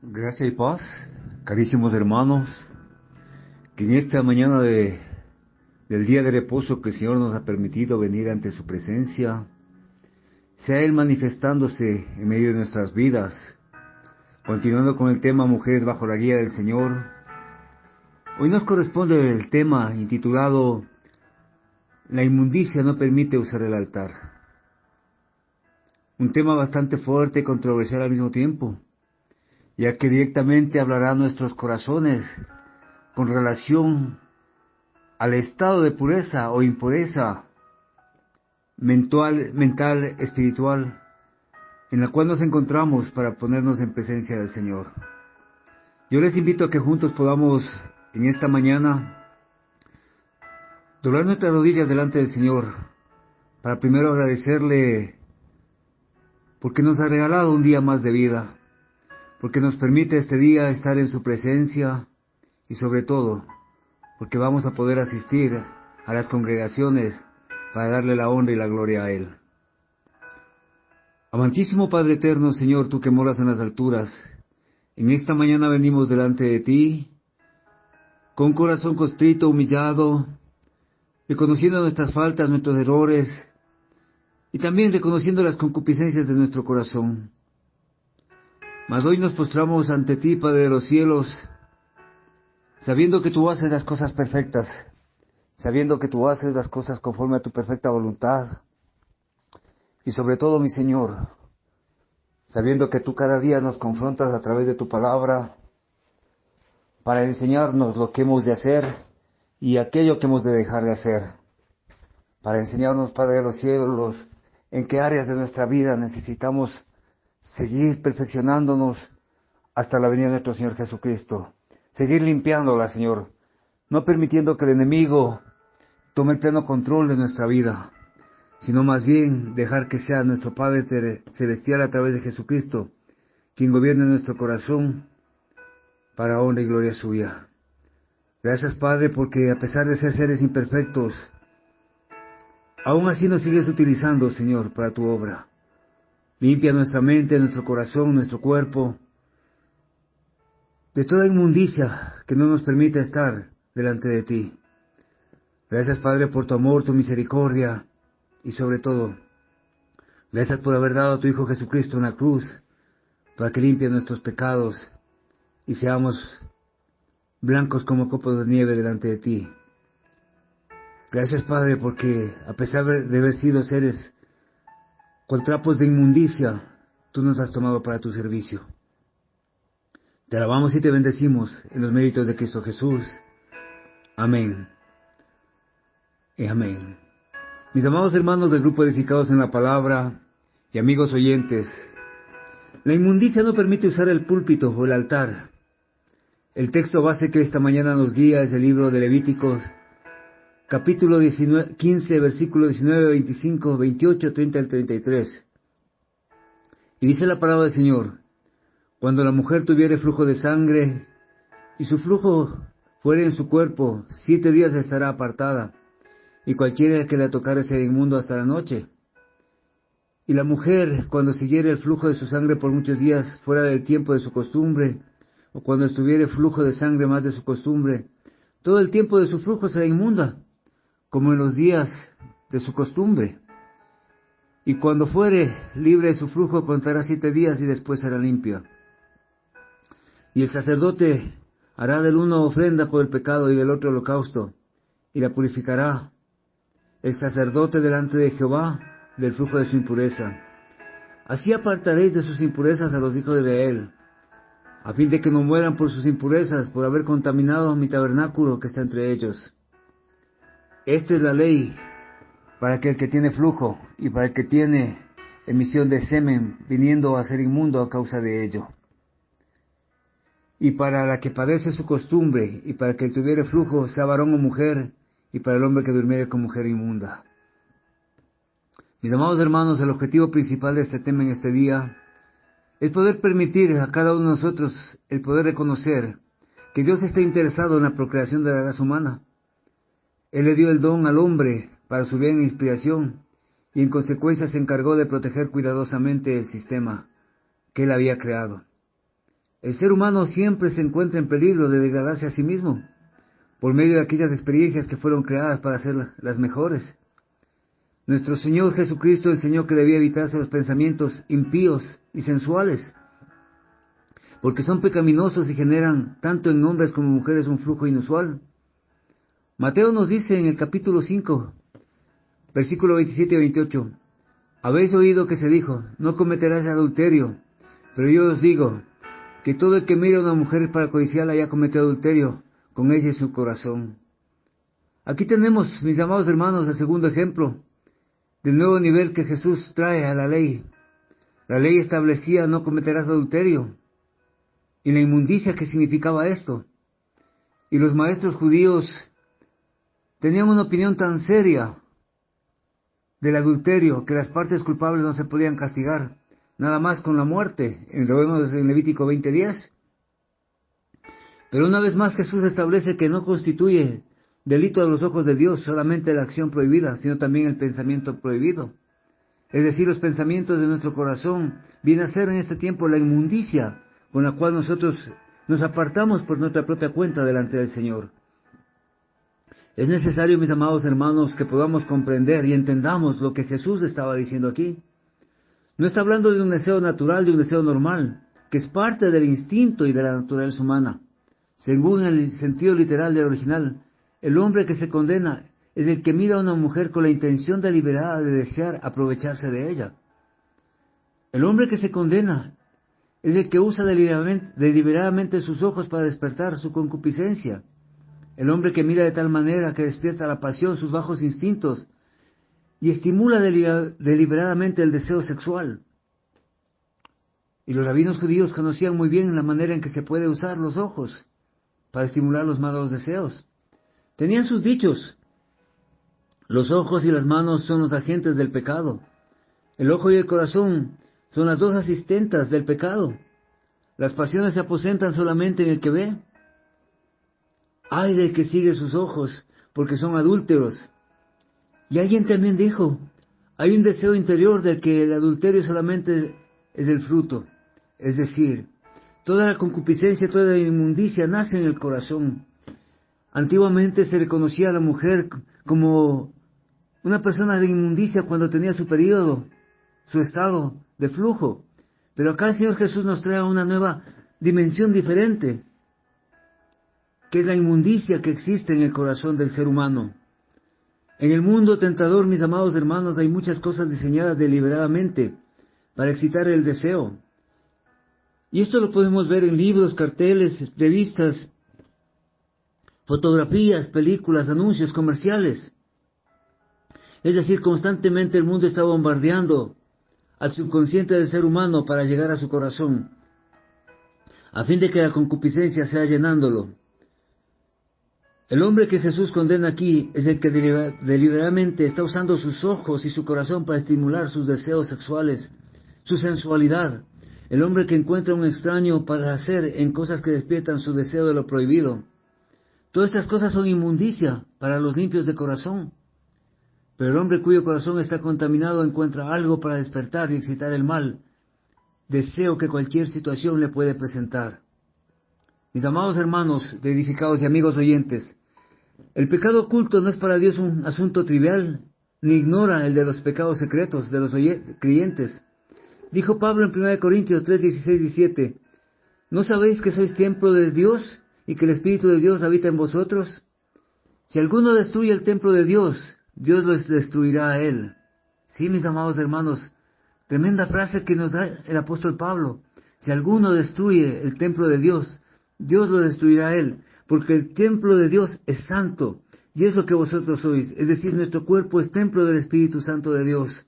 Gracia y paz, carísimos hermanos, que en esta mañana del día de reposo que el Señor nos ha permitido venir ante su presencia, sea Él manifestándose en medio de nuestras vidas. Continuando con el tema Mujeres bajo la guía del Señor, hoy nos corresponde el tema intitulado La inmundicia no permite usar el altar. Un tema bastante fuerte y controversial al mismo tiempo, ya que directamente hablará a nuestros corazones con relación al estado de pureza o impureza mental, espiritual, en la cual nos encontramos para ponernos en presencia del Señor. Yo les invito a que juntos podamos en esta mañana doblar nuestras rodillas delante del Señor, para primero agradecerle porque nos ha regalado un día más de vida, porque nos permite este día estar en su presencia y sobre todo porque vamos a poder asistir a las congregaciones para darle la honra y la gloria a Él. Amantísimo Padre eterno, Señor, tú que moras en las alturas, en esta mañana venimos delante de ti con corazón contrito, humillado, reconociendo nuestras faltas, nuestros errores y también reconociendo las concupiscencias de nuestro corazón. Mas hoy nos postramos ante ti, Padre de los cielos, sabiendo que tú haces las cosas perfectas, sabiendo que tú haces las cosas conforme a tu perfecta voluntad, y sobre todo, mi Señor, sabiendo que tú cada día nos confrontas a través de tu palabra, para enseñarnos lo que hemos de hacer y aquello que hemos de dejar de hacer, para enseñarnos, Padre de los cielos, en qué áreas de nuestra vida necesitamos seguir perfeccionándonos hasta la venida de nuestro Señor Jesucristo. Seguir limpiándola, Señor, no permitiendo que el enemigo tome el pleno control de nuestra vida, sino más bien dejar que sea nuestro Padre Celestial a través de Jesucristo, quien gobierne nuestro corazón para honra y gloria suya. Gracias, Padre, porque a pesar de ser seres imperfectos, aún así nos sigues utilizando, Señor, para tu obra. Limpia nuestra mente, nuestro corazón, nuestro cuerpo, de toda inmundicia que no nos permita estar delante de ti. Gracias, Padre, por tu amor, tu misericordia, y sobre todo, gracias por haber dado a tu Hijo Jesucristo en la cruz, para que limpie nuestros pecados, y seamos blancos como copos de nieve delante de ti. Gracias, Padre, porque a pesar de haber sido seres con trapos de inmundicia, tú nos has tomado para tu servicio. Te alabamos y te bendecimos en los méritos de Cristo Jesús. Amén. Y amén. Mis amados hermanos del grupo Edificados en la Palabra y amigos oyentes, la inmundicia no permite usar el púlpito o el altar. El texto base que esta mañana nos guía es el libro de Levíticos, capítulo 15, versículos 19, 25, 28, 30 al 33. Y dice la palabra del Señor: cuando la mujer tuviere flujo de sangre, y su flujo fuere en su cuerpo, 7 días estará apartada, y cualquiera que la tocare será inmundo hasta la noche. Y la mujer, cuando siguiere el flujo de su sangre por muchos días fuera del tiempo de su costumbre, o cuando estuviere flujo de sangre más de su costumbre, todo el tiempo de su flujo será inmunda, como en los días de su costumbre. Y cuando fuere libre de su flujo, contará 7 días y después será limpia. Y el sacerdote hará del uno ofrenda por el pecado y del otro holocausto, y la purificará el sacerdote delante de Jehová del flujo de su impureza. Así apartaréis de sus impurezas a los hijos de Israel, a fin de que no mueran por sus impurezas, por haber contaminado mi tabernáculo que está entre ellos. Esta es la ley para aquel que tiene flujo y para el que tiene emisión de semen, viniendo a ser inmundo a causa de ello. Y para la que padece su costumbre, y para que tuviere flujo, sea varón o mujer, y para el hombre que durmiere con mujer inmunda. Mis amados hermanos, el objetivo principal de este tema en este día es poder permitir a cada uno de nosotros el poder reconocer que Dios está interesado en la procreación de la raza humana. Él le dio el don al hombre para su bien e inspiración, y en consecuencia se encargó de proteger cuidadosamente el sistema que Él había creado. El ser humano siempre se encuentra en peligro de degradarse a sí mismo, por medio de aquellas experiencias que fueron creadas para ser las mejores. Nuestro Señor Jesucristo enseñó que debía evitarse los pensamientos impíos y sensuales, porque son pecaminosos y generan, tanto en hombres como en mujeres, un flujo inusual. Mateo nos dice en el capítulo 5, versículo 27 y 28, habéis oído que se dijo, no cometerás adulterio, pero yo os digo, que todo el que mira a una mujer para codiciarla ya cometió adulterio con ella en su corazón. Aquí tenemos, mis amados hermanos, el segundo ejemplo del nuevo nivel que Jesús trae a la ley. La ley establecía no cometerás adulterio, y la inmundicia que significaba esto. Y los maestros judíos tenían una opinión tan seria del adulterio que las partes culpables no se podían castigar, nada más con la muerte, lo vemos en Levítico 20:10. Pero una vez más Jesús establece que no constituye delito a los ojos de Dios solamente la acción prohibida, sino también el pensamiento prohibido. Es decir, los pensamientos de nuestro corazón viene a ser en este tiempo la inmundicia con la cual nosotros nos apartamos por nuestra propia cuenta delante del Señor. Es necesario, mis amados hermanos, que podamos comprender y entendamos lo que Jesús estaba diciendo aquí. No está hablando de un deseo natural, de un deseo normal, que es parte del instinto y de la naturaleza humana. Según el sentido literal del original, el hombre que se condena es el que mira a una mujer con la intención deliberada de desear aprovecharse de ella. El hombre que se condena es el que usa deliberadamente sus ojos para despertar su concupiscencia. El hombre que mira de tal manera que despierta la pasión, sus bajos instintos, y estimula deliberadamente el deseo sexual. Y los rabinos judíos conocían muy bien la manera en que se puede usar los ojos para estimular los malos deseos. Tenían sus dichos. Los ojos y las manos son los agentes del pecado. El ojo y el corazón son las dos asistentas del pecado. Las pasiones se aposentan solamente en el que ve. Ay del que sigue sus ojos, porque son adúlteros. Y alguien también dijo, hay un deseo interior del que el adulterio solamente es el fruto. Es decir, toda la concupiscencia, toda la inmundicia nace en el corazón. Antiguamente se reconocía a la mujer como una persona de inmundicia cuando tenía su periodo, su estado de flujo. Pero acá el Señor Jesús nos trae una nueva dimensión diferente, que es la inmundicia que existe en el corazón del ser humano. En el mundo tentador, mis amados hermanos, hay muchas cosas diseñadas deliberadamente para excitar el deseo. Y esto lo podemos ver en libros, carteles, revistas, fotografías, películas, anuncios, comerciales. Es decir, constantemente el mundo está bombardeando al subconsciente del ser humano para llegar a su corazón, a fin de que la concupiscencia sea llenándolo. El hombre que Jesús condena aquí es el que deliberadamente está usando sus ojos y su corazón para estimular sus deseos sexuales, su sensualidad. El hombre que encuentra un extraño para hacer en cosas que despiertan su deseo de lo prohibido. Todas estas cosas son inmundicia para los limpios de corazón. Pero el hombre cuyo corazón está contaminado encuentra algo para despertar y excitar el mal, deseo que cualquier situación le puede presentar. Mis amados hermanos, edificados y amigos oyentes, el pecado oculto no es para Dios un asunto trivial, ni ignora el de los pecados secretos de los creyentes. Dijo Pablo en 1 Corintios 3, 16, 17, ¿no sabéis que sois templo de Dios y que el Espíritu de Dios habita en vosotros? Si alguno destruye el templo de Dios, Dios lo destruirá a él. Sí, mis amados hermanos, tremenda frase que nos da el apóstol Pablo. Si alguno destruye el templo de Dios, Dios lo destruirá a él, porque el templo de Dios es santo, y es lo que vosotros sois, es decir, nuestro cuerpo es templo del Espíritu Santo de Dios.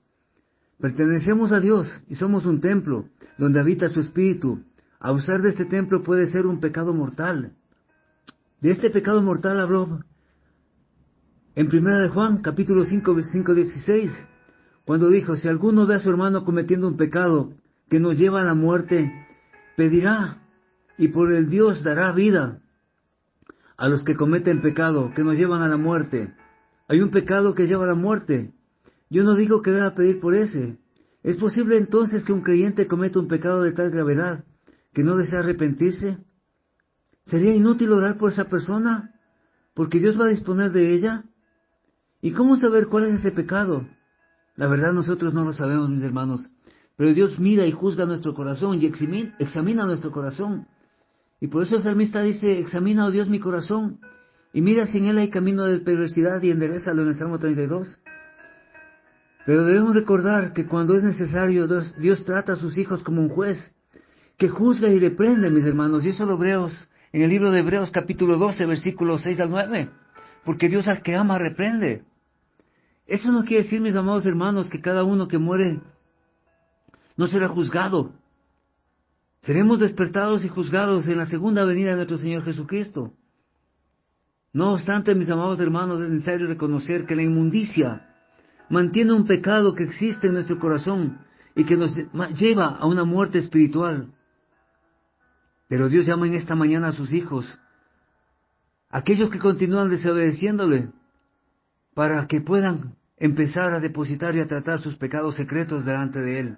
Pertenecemos a Dios y somos un templo, donde habita su Espíritu. Abusar de este templo puede ser un pecado mortal. De este pecado mortal habló en 1 de Juan, capítulo 5, versículo 16, cuando dijo, si alguno ve a su hermano cometiendo un pecado que nos lleva a la muerte, pedirá, y por el Dios dará vida a los que cometen pecado, que nos llevan a la muerte. Hay un pecado que lleva a la muerte. Yo no digo que deba pedir por ese. ¿Es posible entonces que un creyente cometa un pecado de tal gravedad que no desea arrepentirse? ¿Sería inútil orar por esa persona? Porque Dios va a disponer de ella. ¿Y cómo saber cuál es ese pecado? La verdad nosotros no lo sabemos, mis hermanos. Pero Dios mira y juzga nuestro corazón y examina nuestro corazón. Y por eso el salmista dice, examina, oh Dios, mi corazón, y mira si en él hay camino de perversidad y enderézalo en el Salmo 32. Pero debemos recordar que cuando es necesario, Dios trata a sus hijos como un juez, que juzga y reprende, mis hermanos. Y eso lo en el libro de Hebreos capítulo 12, versículos 6 al 9. Porque Dios al que ama reprende. Eso no quiere decir, mis amados hermanos, que cada uno que muere no será juzgado. Seremos despertados y juzgados en la segunda venida de nuestro Señor Jesucristo. No obstante, mis amados hermanos, es necesario reconocer que la inmundicia mantiene un pecado que existe en nuestro corazón y que nos lleva a una muerte espiritual. Pero Dios llama en esta mañana a sus hijos, aquellos que continúan desobedeciéndole, para que puedan empezar a depositar y a tratar sus pecados secretos delante de Él.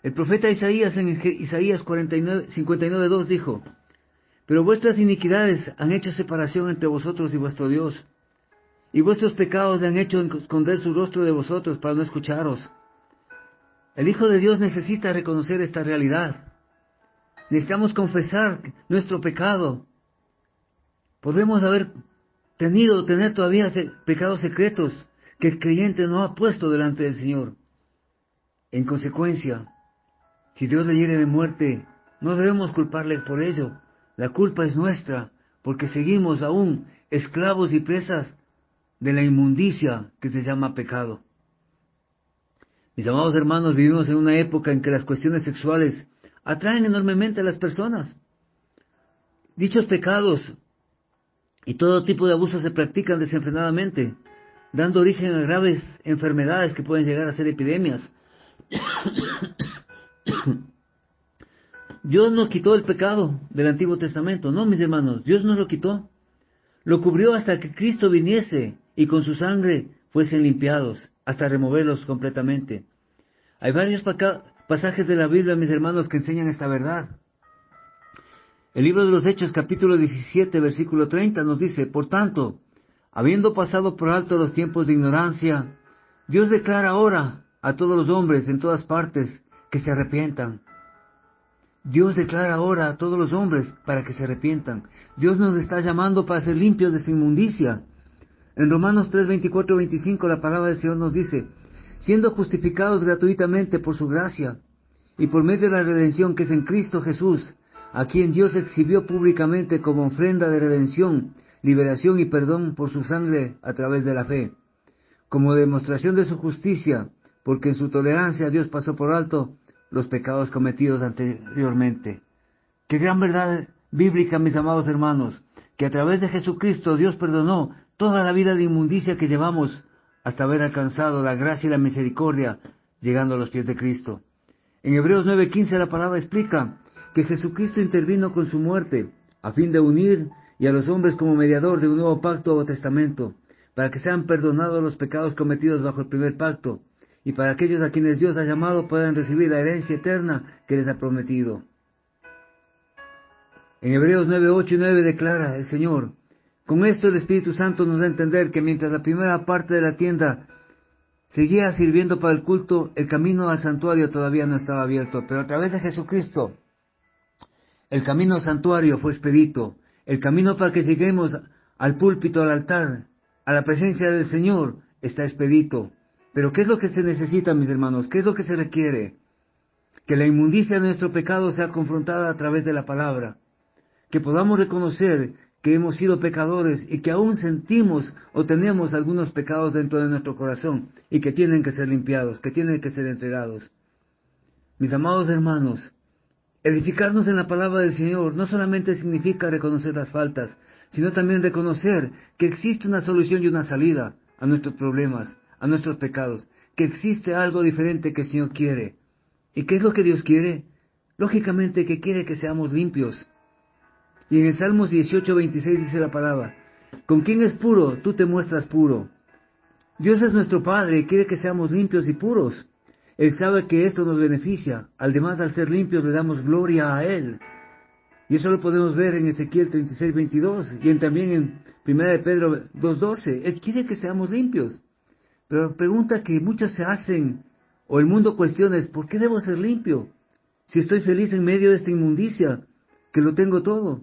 El profeta Isaías en Isaías 59:2 dijo, pero vuestras iniquidades han hecho separación entre vosotros y vuestro Dios, y vuestros pecados le han hecho esconder su rostro de vosotros para no escucharos. El Hijo de Dios necesita reconocer esta realidad. Necesitamos confesar nuestro pecado. Podemos tener todavía pecados secretos que el creyente no ha puesto delante del Señor. En consecuencia, si Dios le hiere de muerte, no debemos culparle por ello. La culpa es nuestra, porque seguimos aún esclavos y presas de la inmundicia que se llama pecado. Mis amados hermanos, vivimos en una época en que las cuestiones sexuales atraen enormemente a las personas. Dichos pecados y todo tipo de abusos se practican desenfrenadamente, dando origen a graves enfermedades que pueden llegar a ser epidemias. Dios no quitó el pecado del Antiguo Testamento, no, mis hermanos, Dios no lo quitó. Lo cubrió hasta que Cristo viniese y con su sangre fuesen limpiados, hasta removerlos completamente. Hay varios pasajes de la Biblia, mis hermanos, que enseñan esta verdad. El libro de los Hechos, capítulo 17, versículo 30, nos dice, por tanto, habiendo pasado por alto los tiempos de ignorancia, Dios declara ahora a todos los hombres en todas partes que se arrepientan. Dios declara ahora a todos los hombres para que se arrepientan. Dios nos está llamando para ser limpios de esa inmundicia. En Romanos 3, 24, 25 la palabra del Señor nos dice, siendo justificados gratuitamente por su gracia y por medio de la redención que es en Cristo Jesús, a quien Dios exhibió públicamente como ofrenda de redención, liberación y perdón por su sangre a través de la fe, como demostración de su justicia, porque en su tolerancia Dios pasó por alto los pecados cometidos anteriormente. Qué gran verdad bíblica, mis amados hermanos, que a través de Jesucristo Dios perdonó toda la vida de inmundicia que llevamos hasta haber alcanzado la gracia y la misericordia, llegando a los pies de Cristo. En Hebreos 9:15 la palabra explica que Jesucristo intervino con su muerte, a fin de unir y a los hombres como mediador de un nuevo pacto o testamento, para que sean perdonados los pecados cometidos bajo el primer pacto, y para aquellos a quienes Dios ha llamado puedan recibir la herencia eterna que les ha prometido. En Hebreos 9:8 y 9 declara el Señor, con esto el Espíritu Santo nos da a entender que mientras la primera parte de la tienda seguía sirviendo para el culto, el camino al santuario todavía no estaba abierto, pero a través de Jesucristo, el camino al santuario fue expedito. El camino para que lleguemos al púlpito, al altar, a la presencia del Señor, está expedito. Pero ¿qué es lo que se necesita, mis hermanos? ¿Qué es lo que se requiere? Que la inmundicia de nuestro pecado sea confrontada a través de la palabra. Que podamos reconocer que hemos sido pecadores y que aún sentimos o tenemos algunos pecados dentro de nuestro corazón y que tienen que ser limpiados, que tienen que ser entregados. Mis amados hermanos, edificarnos en la palabra del Señor no solamente significa reconocer las faltas, sino también reconocer que existe una solución y una salida a nuestros problemas, a nuestros pecados, que existe algo diferente que el Señor quiere. ¿Y qué es lo que Dios quiere? Lógicamente que quiere que seamos limpios. Y en el Salmos 18:26 dice la palabra, con quien es puro, tú te muestras puro. Dios es nuestro Padre y quiere que seamos limpios y puros. Él sabe que esto nos beneficia. Además, al ser limpios, le damos gloria a Él. Y eso lo podemos ver en Ezequiel 36:22 y también en 1 de Pedro 2:12. Él quiere que seamos limpios. Pero la pregunta que muchos se hacen, o el mundo cuestiona, es: ¿por qué debo ser limpio? Si estoy feliz en medio de esta inmundicia, que lo tengo todo.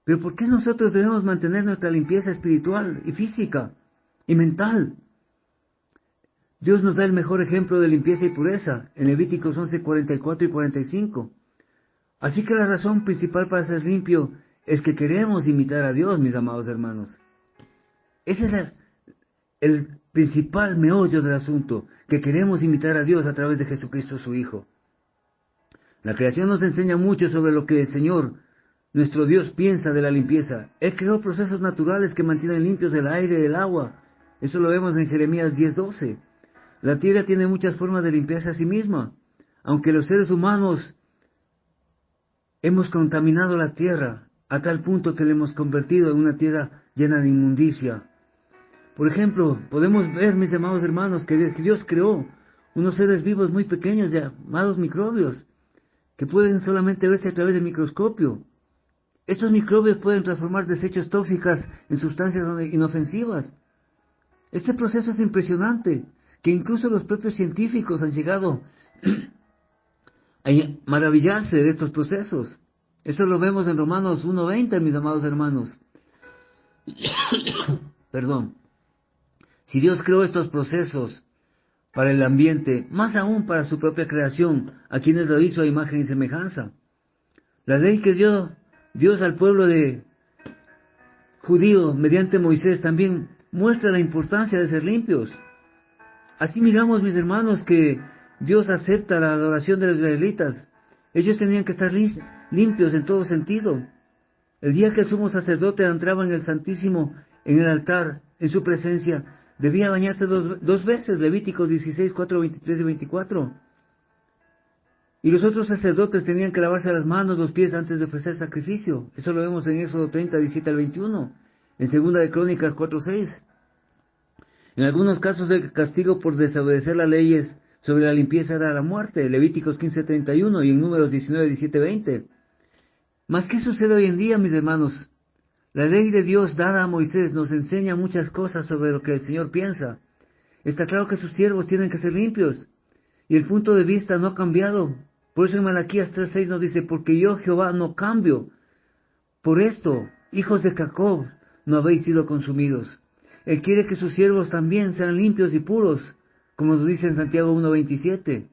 Pero ¿por qué nosotros debemos mantener nuestra limpieza espiritual y física y mental? Dios nos da el mejor ejemplo de limpieza y pureza en Levíticos 11:44 y 45. Así que la razón principal para ser limpio es que queremos imitar a Dios, mis amados hermanos. Ese es el principal meollo del asunto, que queremos imitar a Dios a través de Jesucristo su Hijo. La creación nos enseña mucho sobre lo que el Señor, nuestro Dios, piensa de la limpieza. Él creó procesos naturales que mantienen limpios el aire y el agua. Eso lo vemos en Jeremías 10:12. La tierra tiene muchas formas de limpiarse a sí misma. Aunque los seres humanos hemos contaminado la tierra a tal punto que la hemos convertido en una tierra llena de inmundicia. Por ejemplo, podemos ver, mis amados hermanos, que Dios creó unos seres vivos muy pequeños llamados microbios, que pueden solamente verse a través del microscopio. Estos microbios pueden transformar desechos tóxicos en sustancias inofensivas. Este proceso es impresionante, que incluso los propios científicos han llegado a maravillarse de estos procesos. Eso lo vemos en Romanos 1:20, mis amados hermanos. Perdón. Si Dios creó estos procesos para el ambiente, más aún para su propia creación, a quienes lo hizo a imagen y semejanza. La ley que dio Dios al pueblo de judío mediante Moisés también muestra la importancia de ser limpios. Así miramos, mis hermanos, que Dios acepta la adoración de los israelitas. Ellos tenían que estar limpios en todo sentido. El día que el sumo sacerdote entraba en el Santísimo, en el altar, en su presencia, debía bañarse dos veces, Levíticos 16:4, 23 y 24. Y los otros sacerdotes tenían que lavarse las manos, los pies antes de ofrecer sacrificio. Eso lo vemos en Éxodo 30, 17 al 21, en 2 de Crónicas 4:6. En algunos casos el castigo por desobedecer las leyes sobre la limpieza era la muerte, Levíticos 15:31 y en Números 19, 17, 20. Mas ¿qué sucede hoy en día, mis hermanos? La ley de Dios dada a Moisés nos enseña muchas cosas sobre lo que el Señor piensa. Está claro que sus siervos tienen que ser limpios, y el punto de vista no ha cambiado. Por eso en Malaquías 3:6 nos dice: porque yo, Jehová, no cambio. Por esto, hijos de Jacob, no habéis sido consumidos. Él quiere que sus siervos también sean limpios y puros, como nos dice en Santiago 1:27.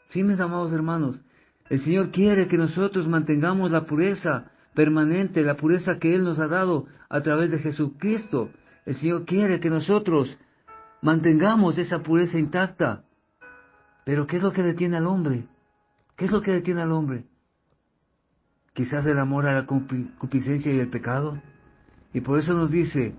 Sí, mis amados hermanos, el Señor quiere que nosotros mantengamos la pureza permanente, la pureza que Él nos ha dado a través de Jesucristo. El Señor quiere que nosotros mantengamos esa pureza intacta. Pero ¿qué es lo que detiene al hombre? ¿Qué es lo que detiene al hombre? Quizás el amor a la concupiscencia y el pecado. Y por eso nos dice: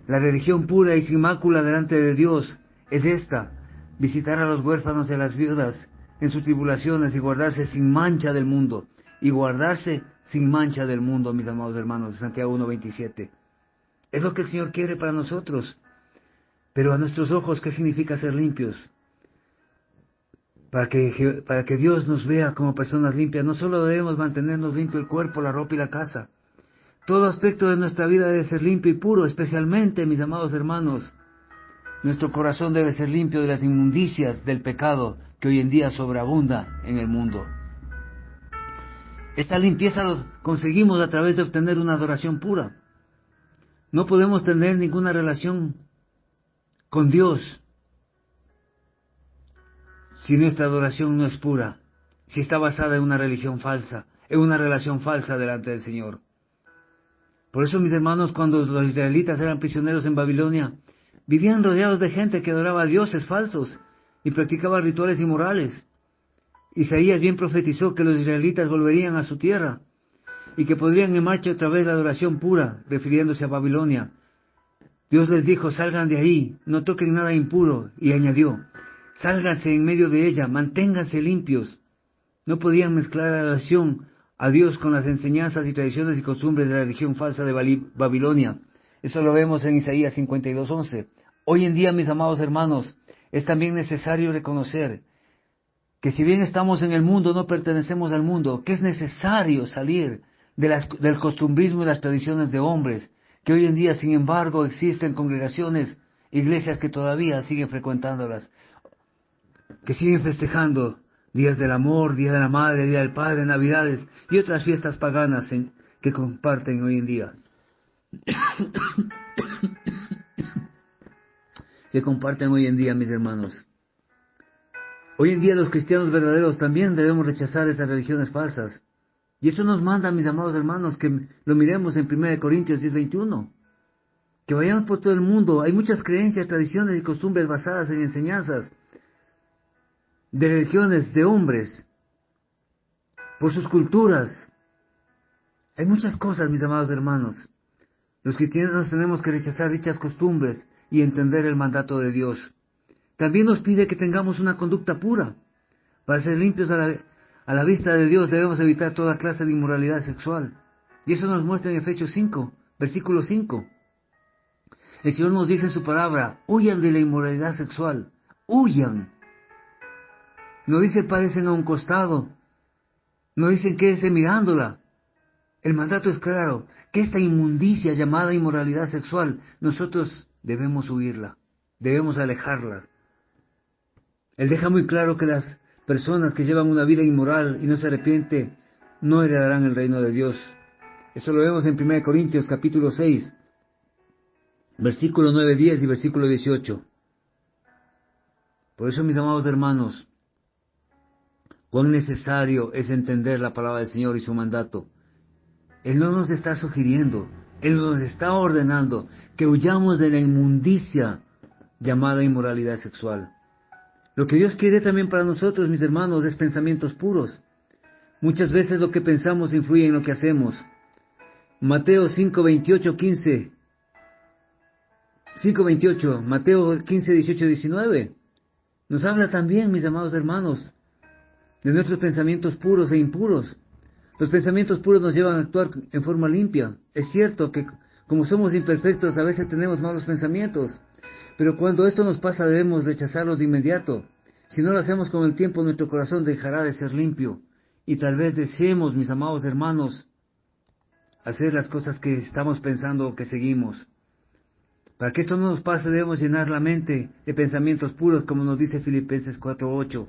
la religión pura y sin mácula delante de Dios es esta: visitar a los huérfanos y a las viudas en sus tribulaciones y guardarse sin mancha del mundo. Y guardarse sin mancha del mundo, mis amados hermanos, de Santiago 1:27. Es lo que el Señor quiere para nosotros. Pero a nuestros ojos, ¿qué significa ser limpios? Para que Dios nos vea como personas limpias, no solo debemos mantenernos limpio el cuerpo, la ropa y la casa. Todo aspecto de nuestra vida debe ser limpio y puro, especialmente, mis amados hermanos, nuestro corazón debe ser limpio de las inmundicias del pecado que hoy en día sobreabunda en el mundo. Esta limpieza lo conseguimos a través de obtener una adoración pura. No podemos tener ninguna relación con Dios si nuestra adoración no es pura, si está basada en una religión falsa, en una relación falsa delante del Señor. Por eso, mis hermanos, cuando los israelitas eran prisioneros en Babilonia, vivían rodeados de gente que adoraba a dioses falsos y practicaba rituales inmorales. Isaías bien profetizó que los israelitas volverían a su tierra y que podrían en marcha otra vez la adoración pura, refiriéndose a Babilonia. Dios les dijo: salgan de ahí, no toquen nada impuro, y añadió: sálganse en medio de ella, manténganse limpios. No podían mezclar la adoración a Dios con las enseñanzas y tradiciones y costumbres de la religión falsa de Babilonia. Eso lo vemos en Isaías 52:11. Hoy en día, mis amados hermanos, es también necesario reconocer que si bien estamos en el mundo, no pertenecemos al mundo, que es necesario salir del costumbrismo y las tradiciones de hombres, que hoy en día, sin embargo, existen congregaciones, iglesias que todavía siguen frecuentándolas, que siguen festejando días del amor, día de la madre, día del padre, navidades y otras fiestas paganas que comparten hoy en día. Que comparten hoy en día, mis hermanos. Hoy en día los cristianos verdaderos también debemos rechazar esas religiones falsas. Y eso nos manda, mis amados hermanos, que lo miremos en 1 Corintios 10:21. Que vayamos por todo el mundo. Hay muchas creencias, tradiciones y costumbres basadas en enseñanzas de religiones de hombres, por sus culturas. Hay muchas cosas, mis amados hermanos. Los cristianos tenemos que rechazar dichas costumbres y entender el mandato de Dios. También nos pide que tengamos una conducta pura. Para ser limpios a la vista de Dios debemos evitar toda clase de inmoralidad sexual. Y eso nos muestra en Efesios 5, versículo 5. El Señor nos dice en su palabra, huyan de la inmoralidad sexual. Huyan. No dice parecen a un costado. No dicen quédense mirándola. El mandato es claro, que esta inmundicia llamada inmoralidad sexual, nosotros debemos huirla, debemos alejarla. Él deja muy claro que las personas que llevan una vida inmoral y no se arrepienten, no heredarán el reino de Dios. Eso lo vemos en 1 Corintios capítulo 6, versículo 9, 10 y versículo 18. Por eso, mis amados hermanos, cuán necesario es entender la palabra del Señor y su mandato. Él no nos está sugiriendo, Él nos está ordenando que huyamos de la inmundicia llamada inmoralidad sexual. Lo que Dios quiere también para nosotros, mis hermanos, es pensamientos puros. Muchas veces lo que pensamos influye en lo que hacemos. Mateo 5:28, Mateo 15, 18, 19. Nos habla también, mis amados hermanos, de nuestros pensamientos puros e impuros. Los pensamientos puros nos llevan a actuar en forma limpia. Es cierto que como somos imperfectos a veces tenemos malos pensamientos, pero cuando esto nos pasa debemos rechazarlos de inmediato. Si no lo hacemos con el tiempo, nuestro corazón dejará de ser limpio. Y tal vez deseemos, mis amados hermanos, hacer las cosas que estamos pensando o que seguimos. Para que esto no nos pase debemos llenar la mente de pensamientos puros, como nos dice Filipenses 4:8.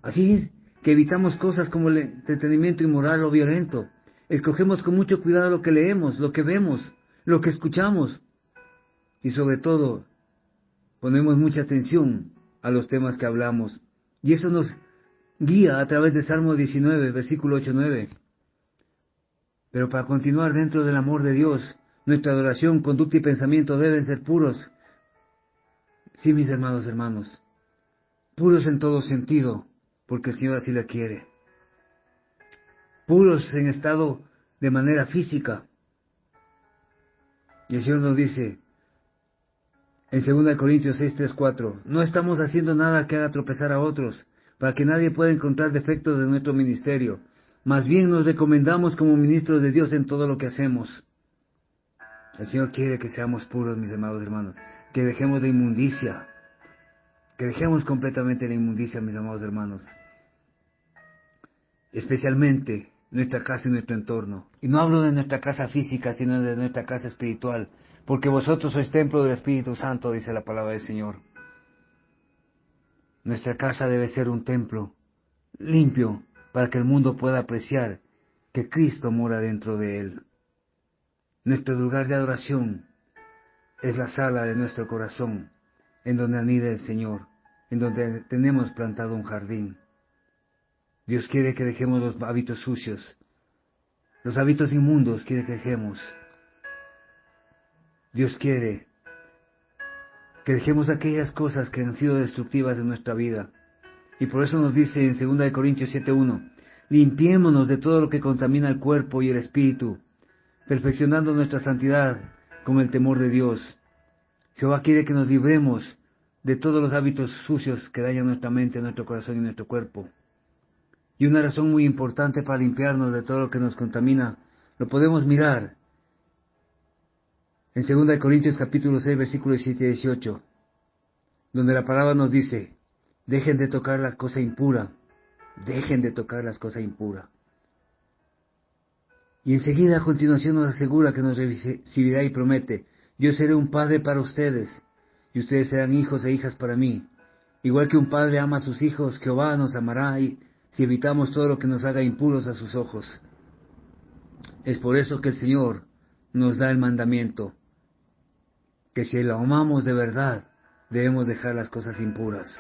Así que evitamos cosas como el entretenimiento inmoral o violento. Escogemos con mucho cuidado lo que leemos, lo que vemos, lo que escuchamos. Y sobre todo, ponemos mucha atención a los temas que hablamos. Y eso nos guía a través de Salmo 19, versículo 8-9. Pero para continuar dentro del amor de Dios, nuestra adoración, conducta y pensamiento deben ser puros. Sí, mis hermanos, puros en todo sentido, porque el Señor así la quiere. Puros en estado de manera física. Y el Señor nos dice en 2 Corintios 6, 3, 4, no estamos haciendo nada que haga tropezar a otros, para que nadie pueda encontrar defectos de nuestro ministerio. Más bien nos recomendamos como ministros de Dios en todo lo que hacemos. El Señor quiere que seamos puros, mis amados hermanos, que dejemos la inmundicia, que dejemos completamente la inmundicia, mis amados hermanos. Especialmente nuestra casa y nuestro entorno. Y no hablo de nuestra casa física, sino de nuestra casa espiritual, porque vosotros sois templo del Espíritu Santo, dice la palabra del Señor. Nuestra casa debe ser un templo limpio, para que el mundo pueda apreciar que Cristo mora dentro de él. Nuestro lugar de adoración es la sala de nuestro corazón, en donde anida el Señor, en donde tenemos plantado un jardín. Dios quiere que dejemos los hábitos sucios, los hábitos inmundos quiere que dejemos. Dios quiere que dejemos aquellas cosas que han sido destructivas de nuestra vida. Y por eso nos dice en 2 Corintios 7:1, limpiémonos de todo lo que contamina el cuerpo y el espíritu, perfeccionando nuestra santidad con el temor de Dios. Jehová quiere que nos libremos de todos los hábitos sucios que dañan nuestra mente, nuestro corazón y nuestro cuerpo. Y una razón muy importante para limpiarnos de todo lo que nos contamina, lo podemos mirar en 2 Corintios capítulo 6, versículos 17 y 18, donde la palabra nos dice, Dejen de tocar la cosa impura. Dejen de tocar las cosas impuras. Y enseguida a continuación nos asegura que nos recibirá y promete: yo seré un padre para ustedes, y ustedes serán hijos e hijas para mí. Igual que un padre ama a sus hijos, Jehová nos amará y si evitamos todo lo que nos haga impuros a sus ojos. Es por eso que el Señor nos da el mandamiento, que si lo amamos de verdad, debemos dejar las cosas impuras.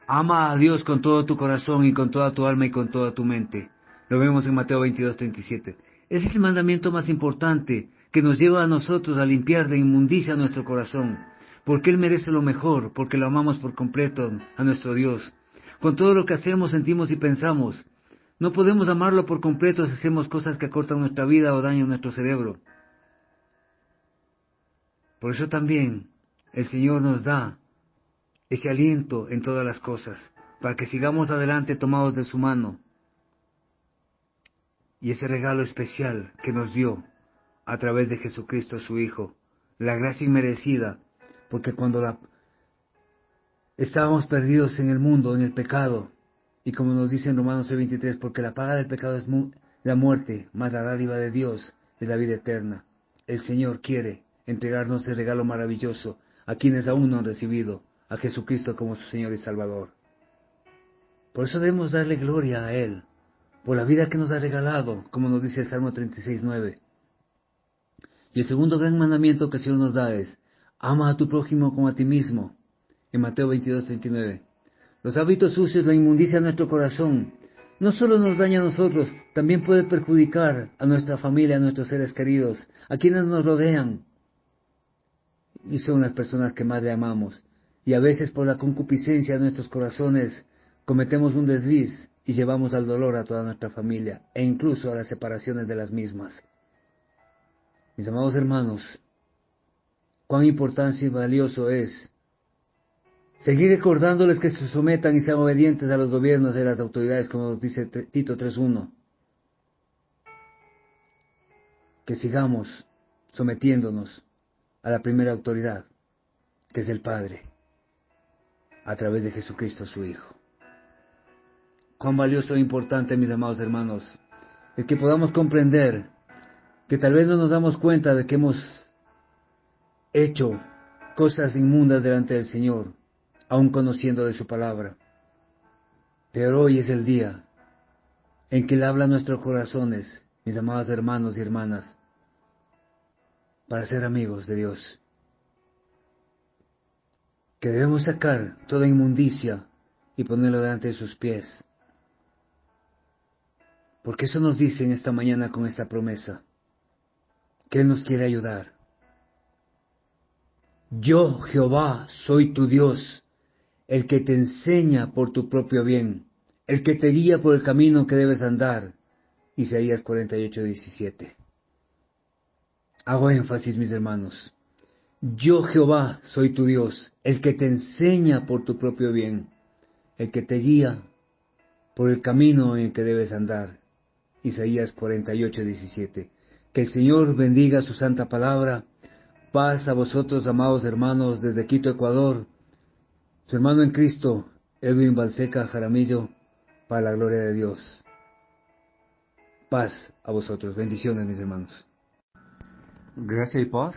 Ama a Dios con todo tu corazón y con toda tu alma y con toda tu mente. Lo vemos en Mateo 22:37. Ese es el mandamiento más importante que nos lleva a nosotros a limpiar de inmundicia nuestro corazón, porque Él merece lo mejor, porque lo amamos por completo a nuestro Dios. Con todo lo que hacemos, sentimos y pensamos, no podemos amarlo por completo si hacemos cosas que acortan nuestra vida o dañan nuestro cerebro. Por eso también el Señor nos da ese aliento en todas las cosas, para que sigamos adelante tomados de su mano. Y ese regalo especial que nos dio a través de Jesucristo su Hijo, la gracia inmerecida, porque cuando estábamos perdidos en el mundo, en el pecado, y como nos dice en Romanos 6:23, porque la paga del pecado es la muerte, mas la dádiva de Dios es la vida eterna. El Señor quiere entregarnos el regalo maravilloso a quienes aún no han recibido a Jesucristo como su Señor y Salvador. Por eso debemos darle gloria a Él, por la vida que nos ha regalado, como nos dice el Salmo 36:9. Y el segundo gran mandamiento que el Señor nos da es: ama a tu prójimo como a ti mismo, en Mateo 22:39. Los hábitos sucios, la inmundicia de nuestro corazón, no solo nos daña a nosotros, también puede perjudicar a nuestra familia, a nuestros seres queridos, a quienes nos rodean, y son las personas que más le amamos. Y a veces por la concupiscencia de nuestros corazones cometemos un desliz y llevamos al dolor a toda nuestra familia e incluso a las separaciones de las mismas. Mis amados hermanos, cuán importante y valioso es seguir recordándoles que se sometan y sean obedientes a los gobiernos de las autoridades, como nos dice Tito 3:1. Que sigamos sometiéndonos a la primera autoridad, que es el Padre, a través de Jesucristo su Hijo. Cuán valioso e importante, mis amados hermanos, es que podamos comprender que tal vez no nos damos cuenta de que hemos hecho cosas inmundas delante del Señor, aun conociendo de su palabra. Pero hoy es el día en que Él habla a nuestros corazones, mis amados hermanos y hermanas, para ser amigos de Dios. Que debemos sacar toda inmundicia y ponerlo delante de sus pies. Porque eso nos dice en esta mañana con esta promesa, que Él nos quiere ayudar. Yo, Jehová, soy tu Dios, el que te enseña por tu propio bien, el que te guía por el camino que debes andar. Isaías 48:17. Hago énfasis, mis hermanos. Yo, Jehová, soy tu Dios, el que te enseña por tu propio bien, el que te guía por el camino en el que debes andar. Isaías 48:17. Que el Señor bendiga su santa palabra. Paz a vosotros, amados hermanos, desde Quito, Ecuador. Su hermano en Cristo, Edwin Balseca Jaramillo, para la gloria de Dios. Paz a vosotros. Bendiciones, mis hermanos. Gracia y paz